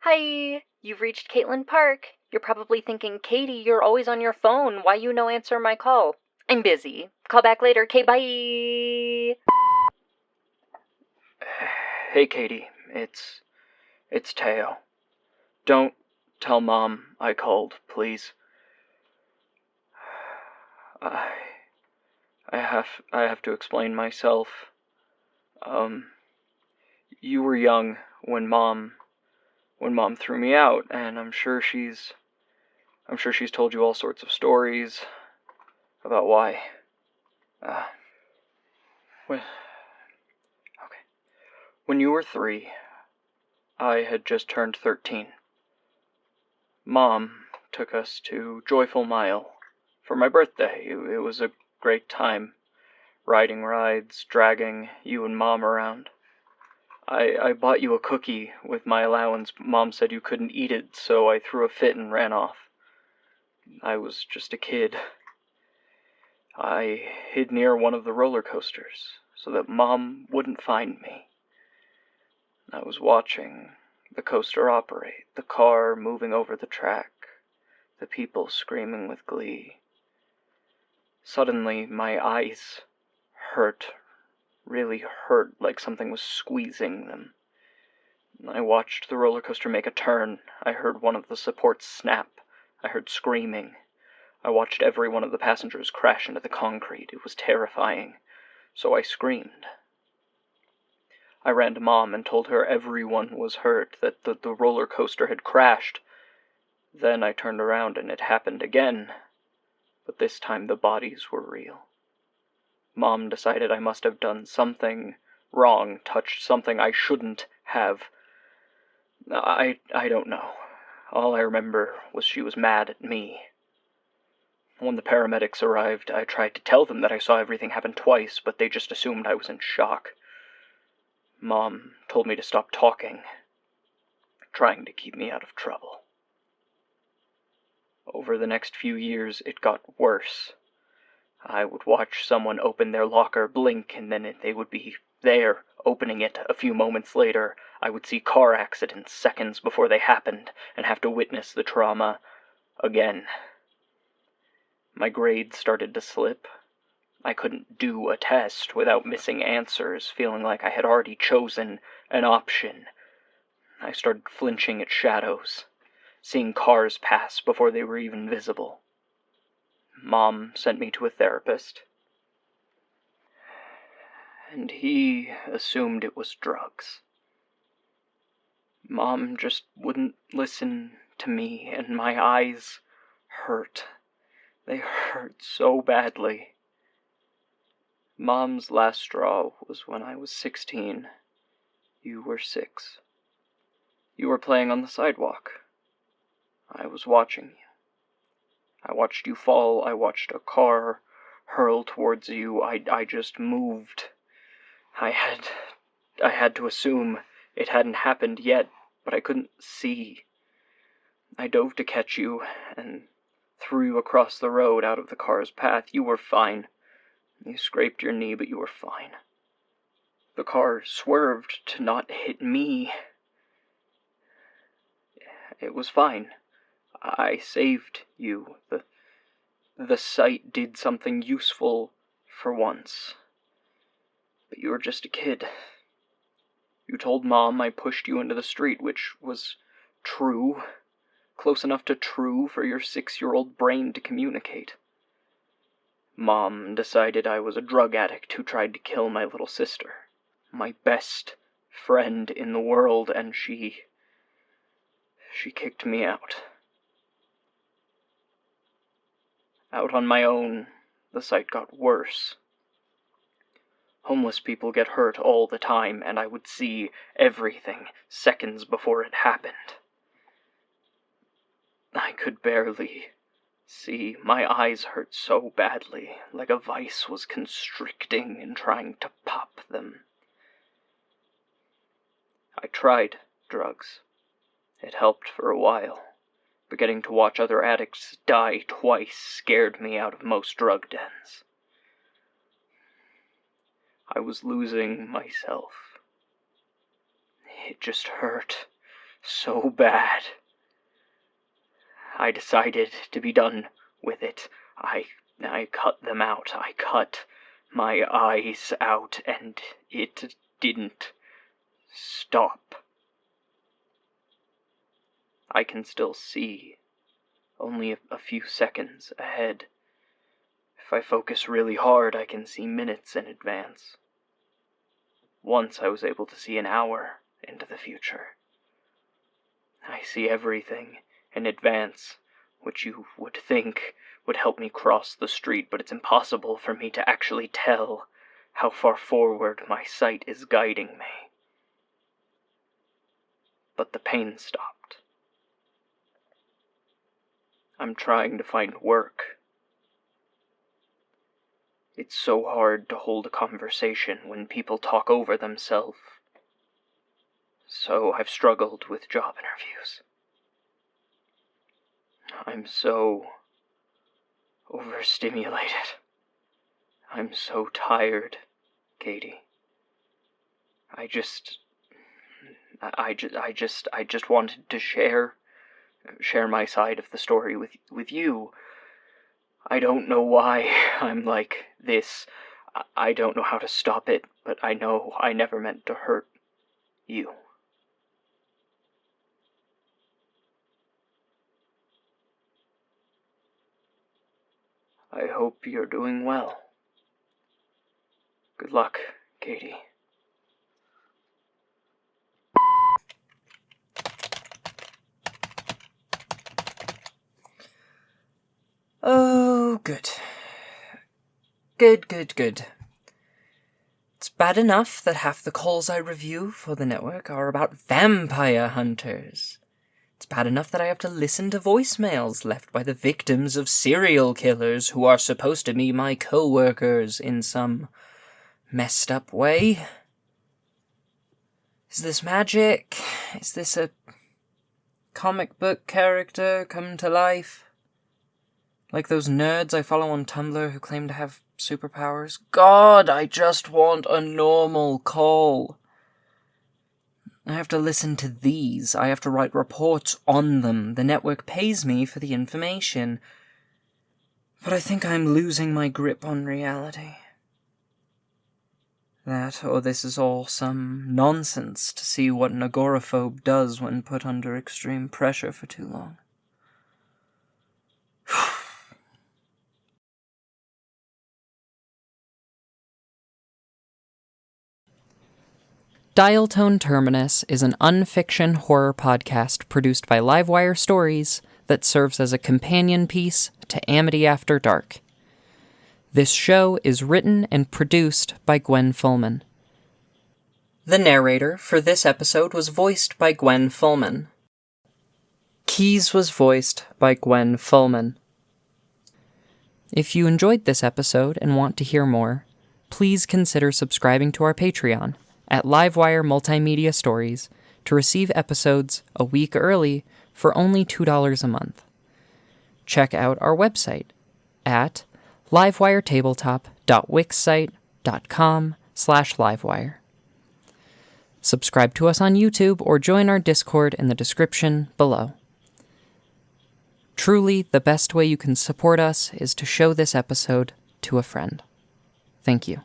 Hi, you've reached Caitlin Park. You're probably thinking, Katie, you're always on your phone. Why you no answer my call? I'm busy. Call back later. Okay, bye. Hey, Katie, it's Teo. Don't tell Mom I called, please. I I have to explain myself. You were young when Mom threw me out, and I'm sure she's told you all sorts of stories about why. When okay, when you were 3, I had just turned 13. Mom took us to Joyful Mile for my birthday. It was a great time, riding rides, dragging you and Mom around. I bought you a cookie with my allowance. Mom said you couldn't eat it, so I threw a fit and ran off. I was just a kid. I hid near one of the roller coasters so that Mom wouldn't find me. I was watching the coaster operate, the car moving over the track, the people screaming with glee. Suddenly, my eyes hurt, really hurt, like something was squeezing them. I watched the roller coaster make a turn. I heard one of the supports snap. I heard screaming. I watched every one of the passengers crash into the concrete. It was terrifying, so I screamed. I ran to Mom and told her everyone was hurt, that the roller coaster had crashed. Then I turned around and it happened again, but this time the bodies were real. Mom decided I must have done something wrong, touched something I shouldn't have. I don't know. All I remember was she was mad at me. When the paramedics arrived, I tried to tell them that I saw everything happen twice, but they just assumed I was in shock. Mom told me to stop talking, trying to keep me out of trouble. Over the next few years, it got worse. I would watch someone open their locker, blink, and then they would be there, opening it. A few moments later, I would see car accidents seconds before they happened, and have to witness the trauma again. My grades started to slip. I couldn't do a test without missing answers, feeling like I had already chosen an option. I started flinching at shadows, seeing cars pass before they were even visible. Mom sent me to a therapist, and he assumed it was drugs. Mom just wouldn't listen to me, and my eyes hurt. They hurt so badly. Mom's last straw was when I was 16. You were 6. You were playing on the sidewalk. I was watching you. I watched you fall. I watched a car hurl towards you. I just moved. I had to assume it hadn't happened yet, but I couldn't see. I dove to catch you and threw you across the road out of the car's path. You were fine. You scraped your knee, but you were fine. The car swerved to not hit me. It was fine. I saved you. The sight did something useful for once. But you were just a kid. You told Mom I pushed you into the street, which was true. Close enough to true for your 6-year-old brain to communicate. Mom decided I was a drug addict who tried to kill my little sister, my best friend in the world, and she kicked me out. Out on my own, the sight got worse. Homeless people get hurt all the time, and I would see everything seconds before it happened. I could barely see. My eyes hurt so badly, like a vice was constricting and trying to pop them. I tried drugs. It helped for a while, but getting to watch other addicts die twice scared me out of most drug dens. I was losing myself. It just hurt so bad. I decided to be done with it. I cut them out. I cut my eyes out, and it didn't stop. I can still see, only a few seconds ahead. If I focus really hard, I can see minutes in advance. Once I was able to see an hour into the future. I see everything in advance, which you would think would help me cross the street, but it's impossible for me to actually tell how far forward my sight is guiding me. But the pain stopped. I'm trying to find work. It's so hard to hold a conversation when people talk over themselves. So I've struggled with job interviews. I'm so overstimulated. I'm so tired, Katie. I just wanted to share my side of the story with you. I don't know why I'm like this. I don't know how to stop it, but I know I never meant to hurt you. I hope you're doing well. Good luck, Katie. Oh, good. Good. It's bad enough that half the calls I review for the network are about vampire hunters. It's bad enough that I have to listen to voicemails left by the victims of serial killers who are supposed to be my co-workers in some messed up way. Is this magic? Is this a comic book character come to life? Like those nerds I follow on Tumblr who claim to have superpowers? God, I just want a normal call. I have to listen to these. I have to write reports on them. The network pays me for the information. But I think I'm losing my grip on reality. That, or this is all some nonsense to see what an agoraphobe does when put under extreme pressure for too long. Dial Tone Terminus is an unfiction horror podcast produced by Livewire Stories that serves as a companion piece to Amity After Dark. This show is written and produced by Gwen Fullman. The narrator for this episode was voiced by Gwen Fullman. Keys was voiced by Gwen Fullman. If you enjoyed this episode and want to hear more, please consider subscribing to our Patreon at Livewire Multimedia Stories to receive episodes a week early for only $2 a month. Check out our website at livewiretabletop.wixsite.com/livewire. Subscribe to us on YouTube or join our Discord in the description below. Truly, the best way you can support us is to show this episode to a friend. Thank you.